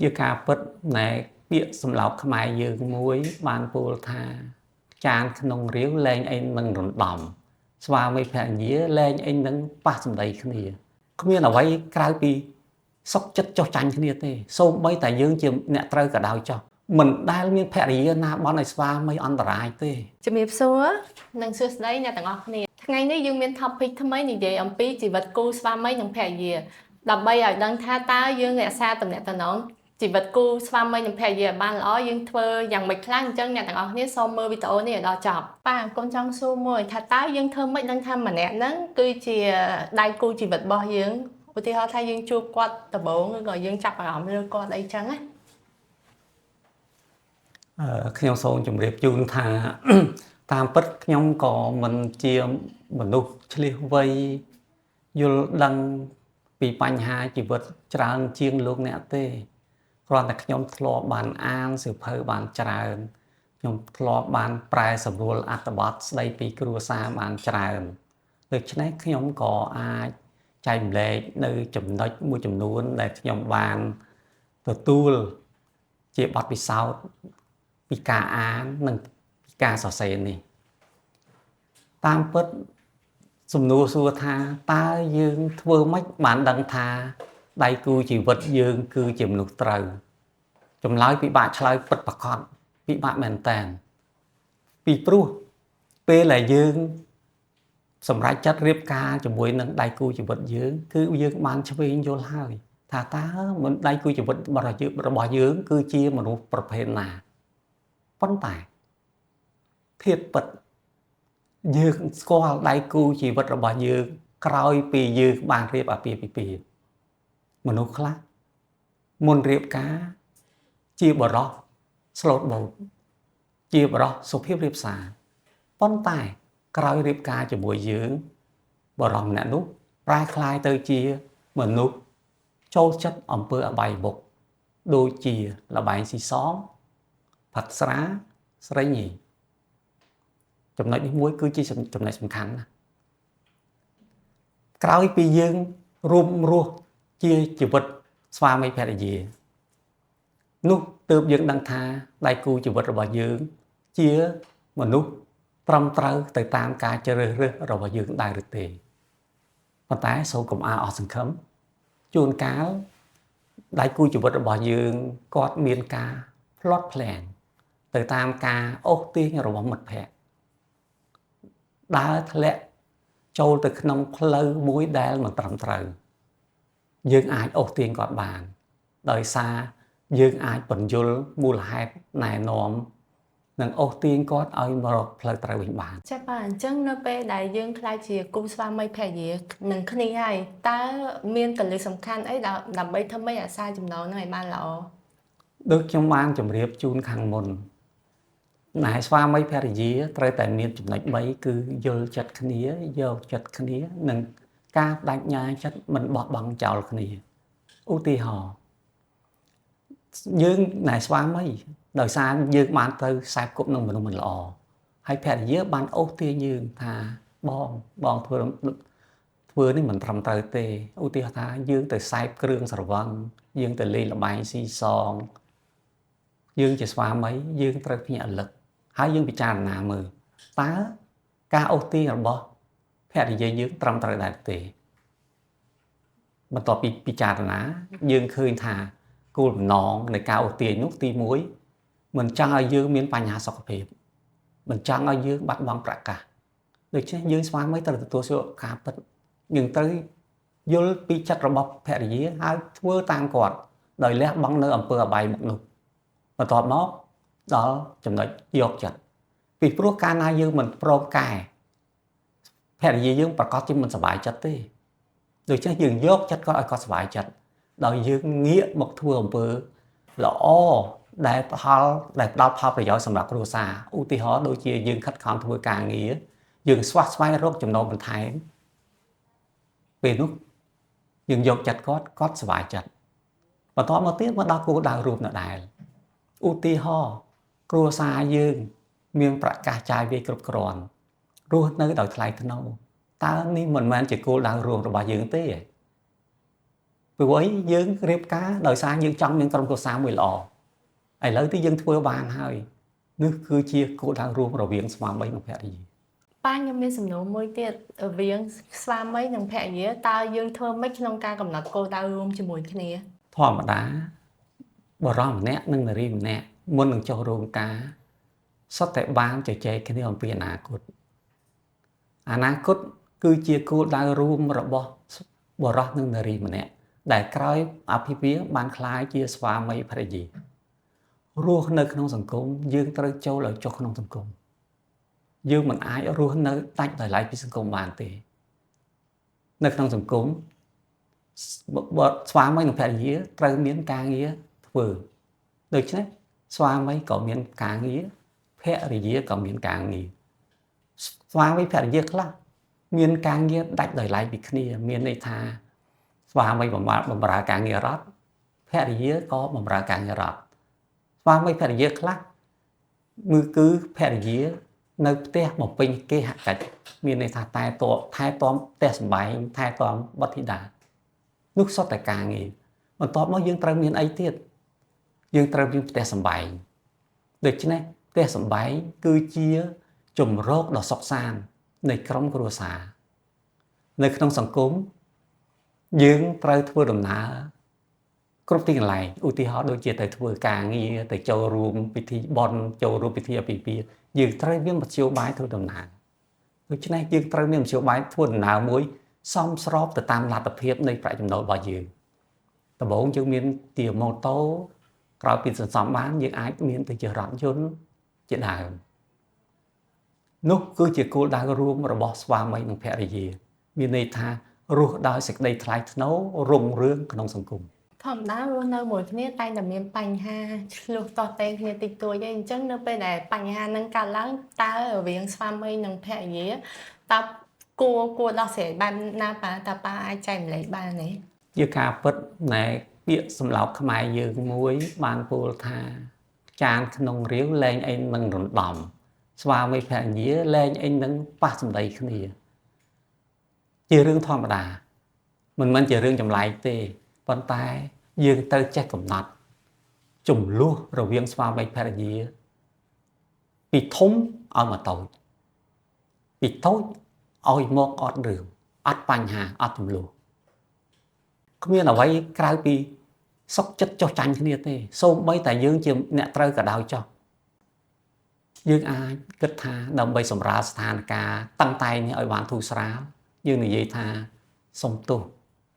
ជាការពិតណែពាក្យសម្លោកខ្មែរយើងមួយបានពោលថាចានក្នុងរាវលែងអីនឹងរំដំស្វាមីភរិយាលែងអីនឹងប៉ះសម្ដីគ្នាគ្មានអ្វីក្រៅពីសុខចិត្តចោះចាញ់គ្នាទេសូម្បីតែយើងជាអ្នកត្រូវក៏ដោយចោះមិនដែលមានភរិយាណាបន់ឲ្យស្វាមីអន្តរាយទេជំរាបសួរនិងសួស្តីអ្នកទាំងអស់គ្នាថ្ងៃនេះយើងមាន topic ថ្មីនិយាយអំពីជីវិតគូស្វាមីនិងភរិយាដើម្បីឲ្យដឹងថាតើយើងរក្សាទំនាក់ទំនងជីវិតគូស្វាមីនិងភរិយាបានល្អយើងធ្វើយ៉ាងម៉េចខ្លះអញ្ចឹងអ្នកទាំងអស់គ្នាសូមមើលវីដេអូនេះឲ្យដល់ចប់បាទកូនចង់សួរមួយថាតើយើងធ្វើម៉េចដឹងថាម្នាក់ហ្នឹងគឺជាដៃគូជីវិតរបស់យើងឧទាហរណ៍ថាយើងជួបគាត់ដំបូងឬក៏យើងចាប់អារម្មណ៍លើគាត់អីចឹងណាខ្ញុំសូមជម្រាបជូនថាតាមពិតខ្ញុំក៏មិនជាមនុស្សឆ្លៀសវៃយល់ដឹងពីបញ្ហាជីវិតច្រើនជាងលោកអ្នកទេគ្រាន់តែខ្ញុំធ្លាប់បានអានសៀវភៅបានច្រើនខ្ញុំធ្លាប់បានប្រែសម្រួលអត្ថបទស្ដីពីគ្រួសារបានច្រើនដូច្នេះខ្ញុំក៏អាចចែកម្លែកនៅចំណុចមួយចំនួនដែលខ្ញុំបានទទួលជាបទពិសោធន៍ពីការអាននិងពីការសរសេរនេះតាមពិតសំណួរសួរថាតើយើងធ្វើម៉េចបានដឹងថាដៃគូជីវិតយើងគឺជាមនុស្សត្រូវចម្លើយពិបាកឆ្លើយពិតប្រាកដពិបាកមែនតើពីព្រោះពេលដែលយើងសម្រេចចិត្តរៀបការជាមួយនឹងដៃគូជីវិតយើងគឺយើងបានឆ្វេងយល់ហើយថាតើមិនដៃគូជីវិតរបស់យើងគឺជាមនុស្សប្រភេទណាប៉ុន្តែធៀបពិតយើងស្គាល់ដៃគូជីវិតរបស់យើងក្រោយពីយើងបានរៀបអាពាហ៍ពិពាហ៍មនុស្សខ្លះមុនរៀបការជាបរិសុទ្ធស្លូតបូតជាបរិសុទ្ធសុភាពរាបសារប៉ុន្តែក្រោយរៀបការជាមួយយើងបរិសុទ្ធម្នាក់នោះប្រែក្លាយទៅជាមនុស្សចូលចិត្តអំពើអបាយមុខដូចជាលបែងស៊ីសងផឹកស្រាស្រីញីចំណុចនេះមួយគឺជាចំណុចសំខាន់ណាក្រោយពីយើងរួមរស់ជាជីវិតស្វាមីភរិយានោះទើបយើងដឹងថាដៃគូជីវិតរបស់យើងជាមនុស្សត្រឹមត្រូវទៅតាមការជ្រើសរើសរបស់យើងដែរឬទេប៉ុន្តែសូមកុំអាលអស់សង្ឃឹមជួនកាលដៃគូជីវិតរបស់យើងគាត់មានការផ្លាត់ផ្លែងទៅតាមការអូសទាញរបស់មិត្តភក្តិដើរធ្លាក់ចូលទៅក្នុងផ្លូវមួយដែលមិនត្រឹមត្រូវយើងអាចអូសទាញគាត់បានដោយសារយើងអាចពន្យល់មូលហេតុណែនាំនិងអូសទាញគាត់ឲ្យមករកផ្លូវត្រូវវិញបានចា៎បាទអញ្ចឹងនៅពេលដែលយើងខ្លាចជាគូស្វាមីភរិយានឹងគ្នាហើយតើមានកលិសំខាន់អីដើម្បីធ្វើម៉េចរក្សាចំណងហ្នឹងឲ្យបានល្អដូចខ្ញុំបានជម្រាបជូនខាងមុនណែស្វាមីភរិយាត្រូវតែមានចំណុច3គឺយល់ចិត្តគ្នាយកចិត្តគ្នានិងការបដិញ្ញាចិត្តមិនបោះបង់ចោលគ្នាឧទាហរណ៍យើងណែស្វាមីដោយសារយើងបានទៅខ្សែគប់នឹងមនុស្សមិនល្អហើយភរិយាបានអូសទាញយើងថាបងធ្វើនេះមិនត្រឹមត្រូវទេឧទាហរណ៍ថាយើងទៅខ្សែគ្រឿងស្រវឹងយើងទៅលេងល្បែងស៊ីសងយើងជាស្វាមីយើងត្រូវភ្ញាក់រលឹកហើយយើងពិចារណាមើលតើការអូសទាញរបស់ភរិយាយើងត្រឹមត្រូវដែរទេបន្ទាប់ពីពិចារណាយើងឃើញថាគោលបំណងនៃការអូសទាញនោះទី1មិនចង់ឲ្យយើងមានបញ្ហាសុខភាពមិនចង់ឲ្យយើងបាត់បង់ប្រកាសដូច្នេះយើងស្វាមីត្រូវទទួលស្គាល់ការពិតយើងត្រូវយល់ពីចិត្តរបស់ភរិយាហើយធ្វើតាមគាត់ដោយលះបង់នៅអំពើអបាយមុខនោះបន្ទាប់មកដល់ចំណុចយកចិត្តពីព្រោះកាលណាយើងមិនព្រមកែភរិយាយើងប្រកាសជាមិនសប្បាយចិត្តទេដូច្នេះយើងយកចិត្តគាត់ឲ្យគាត់សប្បាយចិត្តដោយយើងងាកមកធ្វើអំពើល្អដែលផ្ដល់ផលប្រយោជន៍សម្រាប់គ្រួសារឧទាហរណ៍ដូចជាយើងខិតខំធ្វើការងារយើងស្វះស្វែងរកចំណូលបន្ថែមពេលនោះយើងយកចិត្តគាត់សប្បាយចិត្តបន្ទាប់មកទៀតមកដល់គោលដៅរួមនៅដែរឧទាហរណ៍គ្រួសារយើងមានប្រកាសចាយវាយគ្រប់គ្រាន់រស់នៅដោយថ្លៃថ្នូរតើនេះមិនមែនជាគោលដៅរួមរបស់យើងទេ ព្រោះអីយើងរៀបការដោយសារយើងចង់មានក្រុមគ្រួសារមួយល្អឥឡូវទីយើងធ្វើបានហើយនេះគឺជាគោលដៅរួមរវាងស្វាមីនិងភរិយា ប៉ាខ្ញុំមានសំណួរមួយទៀតរវាងស្វាមីនិងភរិយាតើយើងធ្វើម៉េចក្នុងការកំណត់គោលដៅរួមជាមួយគ្នា ធម្មតាបរិសម្នាក់និងនារីម្នាក់មុននឹងចុះរោងការសុទ្ធតែបានជជែកគ្នាអំពីអនាគតគឺជាគោលដៅរួមរបស់បរិសនិងនារីម្នាក់ដែលក្រោយអភិពាហ៍បានក្លាយជាស្វាមីភរិយារស់នៅក្នុងសង្គមយើងត្រូវចូលឲ្យចុះក្នុងសង្គមយើងមិនអាចរស់នៅដាច់ដោយឡែកពីសង្គមបានទេនៅក្នុងសង្គមស្វាមីនិងភរិយាត្រូវមានការងារធ្វើដូច្នេះស្វាមីក៏មានការងារភរិយាក៏មានការងារស្វាមីភរិយាខ្លះមានការងារដាច់ដោយឡែកពីគ្នាមានន័យថាស្វាមីបម្រើការងាររដ្ឋភរិយាក៏បម្រើការងាររដ្ឋស្វាមីភរិយាខ្លះគឺភរិយានៅផ្ទះបំពេញគេហកិច្ចមានន័យថាថែទាំផ្ទះសម្បែងថែទាំបុត្រធីតានោះសុទ្ធតែការងារបន្ទាប់មកយើងត្រូវមានអីទៀតយើងត្រូវមានផ្ទះសម្បែងដូច្នេះផ្ទះសម្បែងគឺជាជំរកដ៏សុខសាន្តនៃក្រុមគ្រួសារនៅក្នុងសង្គមយើងត្រូវធ្វើដំណើរគ្រប់ទីកន្លែងឧទាហរណ៍ដូចជាទៅធ្វើការងារទៅចូលរួមពិធីបុណ្យចូលរួមពិធីអាពាហ៍ពិពាហ៍យើងត្រូវមានមធ្យោបាយធ្វើដំណើរដូច្នេះយើងត្រូវមានមធ្យោបាយធ្វើដំណើរមួយសមស្របទៅតាមលទ្ធភាពនៃប្រាក់ចំណូលរបស់យើងដំបូងយើងមានជាម៉ូតូក្រោយពីសន្សំបានយើងអាចមានទៅជារថយន្តជាដើមនោះគឺជាគោលដៅរួមរបស់ស្វាមីនិងភរិយាមានន័យថារស់ដោយសេចក្តីថ្លៃថ្នូររុងរឿងក្នុងសង្គមធម្មតារស់នៅមួយគ្នាតែតែមានបញ្ហាឆ្លោះតោះតេងគ្នាតិចតួចឯងអញ្ចឹងនៅពេលដែលបញ្ហាហ្នឹងកើតឡើងតើរវាងស្វាមីនិងភរិយាតើគួរដោះស្រាយបែបណាប៉ាតើប៉ាអាចចែកម្លែកបានទេជាការពិតណែពាក្យសម្លោកខ្មែរយើងមួយបានពោលថាចានក្នុងរាវលែងអីនឹងរំដំស្វាមីភរិយាលែងអីនឹងប៉ះសម្ដីគ្នាជារឿងធម្មតាមិនមែនជារឿងចម្លែកទេប៉ុន្តែយើងត្រូវចេះកំណត់ចំនួនរវាងស្វាមីភរិយាពីធំឲ្យមកតូចពីតូចឲ្យមកអត់រឿងអត់បញ្ហាអត់ចំនួនគ្មានអ្វីក្រៅពីសុខចិត្តចោះចាញ់គ្នាទេសូម្បីតែយើងជាអ្នកត្រូវក៏ដោយចោះយើងអាចគិតថាដើម្បីសម្រាលស្ថានភាពតាំងតែងនេះឲ្យបានធូរស្រាលយើងនិយាយថាសុំទោស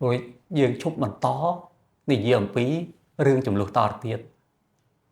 រួចយើងឈប់បន្តនិយាយអំពីរឿងចំនួនតទៅទៀត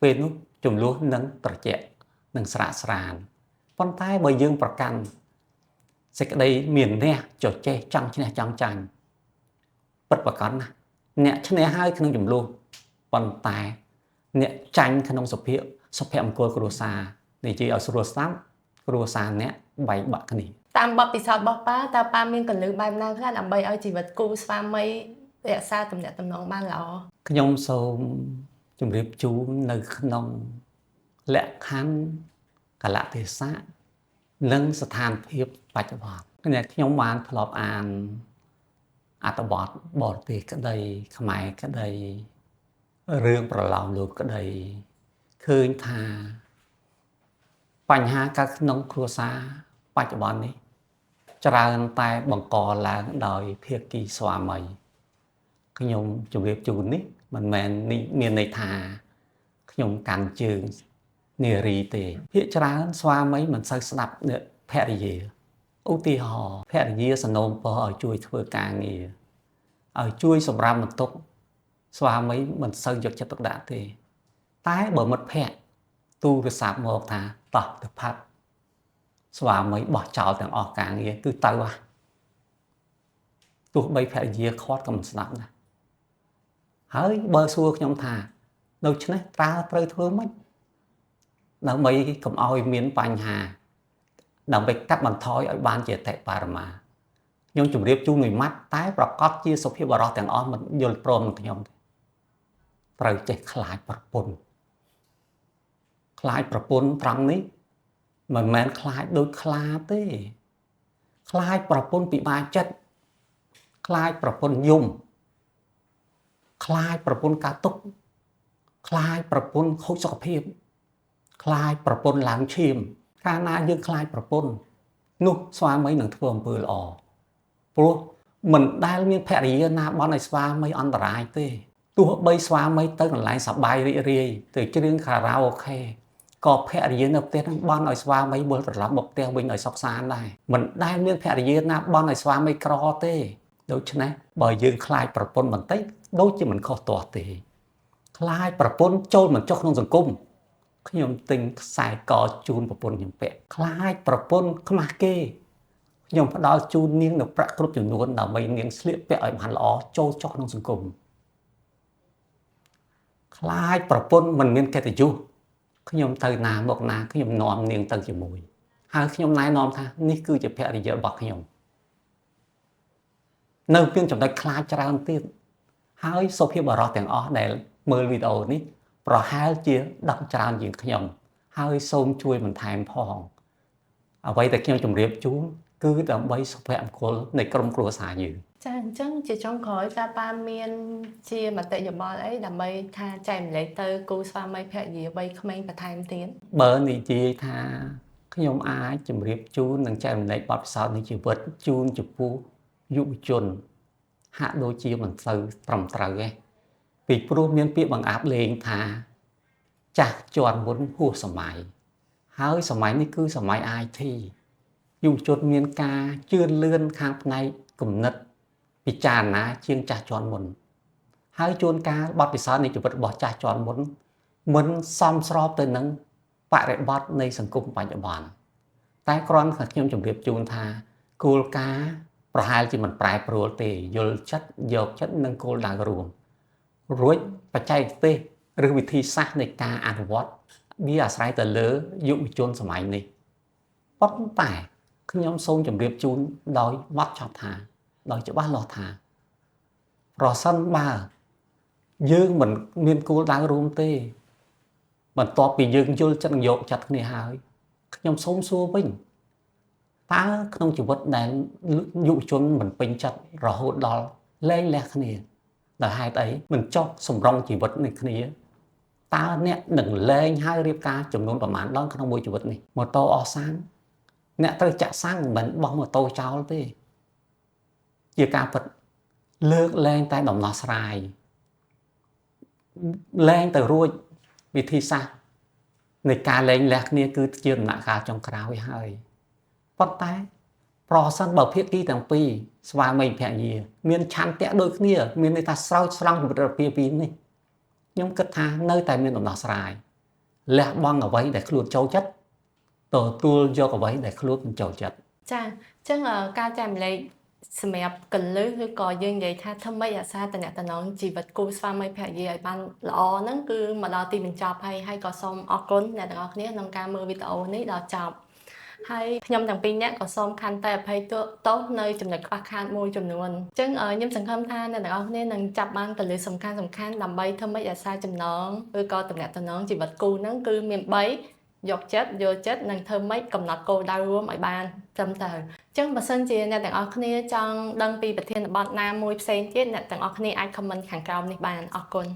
ពេលនោះចំនួននឹងត្រជាក់នឹងស្រាកស្រានប៉ុន្តែបើយើងប្រកាន់សេចក្តីមានអ្នកចចេះចង់ឈ្នះចង់ចាញ់ពិតប្រាកដណាស់អ្នកឈ្នះហើយក្នុងចំនួនប៉ុន្តែអ្នកចាញ់ក្នុងសុភមង្គលគ្រួសារនិយាយឲ្យស្រួលស្ដាប់គ្រួសារអ្នកបែកបាក់គ្នាតាមបទពិសោធន៍របស់ប៉ាតើប៉ាមានកលឹះបែបណាខ្លះដើម្បីឲ្យជីវិតគូស្វាមីរក្សាទំនាក់ទំនងបានល្អខ្ញុំសូមជម្រាបជូននៅក្នុងលក្ខខណ្ឌកលៈទេសៈនិងស្ថានភាពបច្ចុប្បន្នខ្ញុំបានធ្លាប់អានអត្ថបទបរទេសក្តីខ្មែរក្តីរឿងប្រឡោមលោកក្តីឃើញថាបញ្ហាកើតក្នុងគ្រួសារបច្ចុប្បន្ននេះច្រើនតែបង្កឡើងដោយភាគីស្វាមីខ្ញុំជម្រាបជូននេះមិនមែនមានន័យថាខ្ញុំកាន់ជើងនារីទេភាគច្រើនស្វាមីមិនសូវស្ដាប់ភរិយាឧទាហរណ៍ភរិយាសនោមពរឲ្យជួយធ្វើការងារឲ្យជួយសម្រាប់បន្ទុកស្វាមីមិនសូវយកចិត្តទុកដាក់ទេតែបើមិត្តភក្តិទូរស័ព្ទមកថាតោះទៅផាត់ស្វាមីបោះចោលទាំងអស់ការងារគឺទៅទោះបីភរិយាខាត់ក៏មិនស្ដាប់ដែរហើយបើសួរខ្ញុំថាដូច្នេះតើត្រូវធ្វើម៉េចដើម្បីកុំឲ្យមានបញ្ហាដើម្បីកាត់បន្ថយឲ្យបានជាអតិបរមាខ្ញុំជម្រាបជូនមួយម៉ាត់តែប្រកាសជាសុភាពបរិសទាំងអស់មិនយល់ព្រមនឹងខ្ញុំទេត្រូវចេះខ្លាចប្រពន្ធខ្លាចប្រពន្ធត្រង់នេះមិនមែនខ្លាចដូចខ្លាទេខ្លាចប្រពន្ធពិបាកចិត្តខ្លាចប្រពន្ធយំ ខ្លាចប្រពន្ធការទុកខ្លាចប្រពន្ធខូចសុខភាពខ្លាចប្រពន្ធឡើងឈាមកាលណាយើងខ្លាចប្រពន្ធនោះស្វាមីនឹងធ្វើអំពើល្អព្រោះមិនដែលមានភរិយាណាបន់ឲ្យស្វាមីអន្តរាយទេទោះបីស្វាមីទៅកន្លែងសប្បាយរីករាយទៅច្រៀងខារ៉ាអូខេក៏ភរិយានៅផ្ទះនឹងបន់ឲ្យស្វាមីវិលត្រឡប់មកផ្ទះវិញឲ្យសុខសាន្តដែរមិនដែលមានភរិយាណាបន់ឲ្យស្វាមីក្រទេដូច្នេះបើយើងខ្លាចប្រពន្ធបន្តិចដូចជាមិនខុសទាស់ទេខ្លាចប្រពន្ធចូលមិនចុះក្នុងសង្គមខ្ញុំទិញខ្សែកជូនប្រពន្ធខ្ញុំពាក់ខ្លាចប្រពន្ធខ្មាស់គេខ្ញុំផ្ដល់ជូននាងនៅប្រាក់គ្រប់ចំនួនដើម្បីនាងស្លៀកពាក់ឲ្យបានល្អចូលចុះក្នុងសង្គមខ្លាចប្រពន្ធមិនមានកិត្តិយសខ្ញុំទៅណាមកណាខ្ញុំនាំនាងទៅជាមួយហើយខ្ញុំណែនាំថានេះគឺជាភរិយារបស់ខ្ញុំនៅមានចំណុចខ្លាចច្រើនទៀតហើយសុភាពបរិសុទ្ធទាំងអស់ដែលមើលវីដេអូនេះប្រហែលជាដឹងច្រើនជាងខ្ញុំហើយសូមជួយបន្ថែមផងអ្វីដែលខ្ញុំជម្រាបជូនគឺដើម្បីសុភមង្គលនៃក្រុមគ្រួសារយើងចាអញ្ចឹងជាចុងក្រោយតាប៉ាមានជាមតិយោបល់អីដើម្បីថាចែកម្លែកទៅគូស្វាមីភរិយាវ័យក្មេងបន្ថែមទៀតបើនិយាយថាខ្ញុំអាចជម្រាបជូននិងចែកម្លែកបទពិសោធន៍នៃជីវិតជូនចំពោះយុវជនហាក់ដូចជាមិនសូវត្រឹមត្រូវទេពីព្រោះមានពាក្យបង្អាប់លេងថាចាស់ជាន់មុនហួសសម័យហើយសម័យនេះគឺសម័យ IT យុវជនមានការជឿនលឿនខាងផ្នែកគំនិតពិចារណាជាងចាស់ជាន់មុនហើយជួនកាលបទពិសោធន៍នៃជីវិតរបស់ចាស់ជាន់មុនមិនសមស្របទៅនឹងបរិបទនៃសង្គមបច្ចុប្បន្នតែគ្រាន់តែខ្ញុំជម្រាបជូនថាគោលការណ៍ប្រហែលជាមិនប្រែប្រួលទេយល់ចិត្តយកចិត្តនិងគោលដៅរួមរួចបច្ចេកទេសឬវិធីសាស្ត្រនៃការអនុវត្តវាអាស្រ័យទៅលើយុវជនសម័យនេះប៉ុន្តែខ្ញុំសូមជម្រាបជូនដោយបត់ចោទថាដោយច្បាស់លាស់ថាប្រសិនបើយើងមិនមានគោលដៅរួមទេបន្ទាប់ពីយើងយល់ចិត្តយកចិត្តគ្នាហើយខ្ញុំសូមសួរវិញតើក្នុងជីវិតដែលយុវជនមិនពេញចិត្តរហូតដល់លែងលះគ្នាដោយហេតុអីមិនចុះសម្រងជីវិតនេះគ្នាតើអ្នកនឹងលែងហើយរៀបការចំនួនប្រមាណដងក្នុងមួយជីវិតនេះម៉ូតូអស់សាំងអ្នកត្រូវចាក់សាំងមិនបោះម៉ូតូចោលទេជាការពិតលើកលែងតែដំណោះស្រាយលែងទៅរួចវិធីសាស្ត្រនៃការលែងលះគ្នាគឺជាដំណាក់កាលចុងក្រោយហើយប៉ុន្តែប្រសិនបើភាគីទាំងពីរស្វាមីភរិយាមានឆន្ទៈដូចគ្នាមានន័យថាស្រោចស្រង់ជីវិតរបស់ពីរនេះខ្ញុំគិតថានៅតែមានដំណោះស្រាយលះបង់អ្វីដែលខ្លួនចូលចិត្តទទួលយកអ្វីដែលខ្លួនមិនចូលចិត្តចាអញ្ចឹងការចែកម្លែកសម្រាប់កលឹះឬក៏យើងនិយាយថាធ្វើម៉េចអាសាតំណែងជីវិតគូស្វាមីភរិយាឲ្យបានល្អហ្នឹងគឺមកដល់ទីបញ្ចប់ហើយក៏សូមអរគុណអ្នកទាំងអស់គ្នាក្នុងការមើលវីដេអូនេះដល់ចប់ហើយខ្ញុំទាំងពីរនាក់ក៏សូមខន្តីអភ័យទោសនៅចំណុចខ្វះខាតមួយចំនួនអញ្ចឹងខ្ញុំសង្ឃឹមថាអ្នកទាំងអស់គ្នានឹងចាប់បានកលឹះសំខាន់ដើម្បីធ្វើម៉េចអាសាចំណងឬក៏តំណែងជីវិតគូហ្នឹងគឺមាន3យកចិត្តយល់ចិត្តនិងធ្វើម៉េចកំណត់គោលដៅរួមឲ្យបានត្រឹមត្រូវអញ្ចឹងបើសិនជាអ្នកទាំងអស់គ្នាចង់ដឹងពីប្រធានបទណាមួយផ្សេងទៀតអ្នកទាំងអស់គ្នាអាច comment ខាងក្រោមនេះបានអរគុណ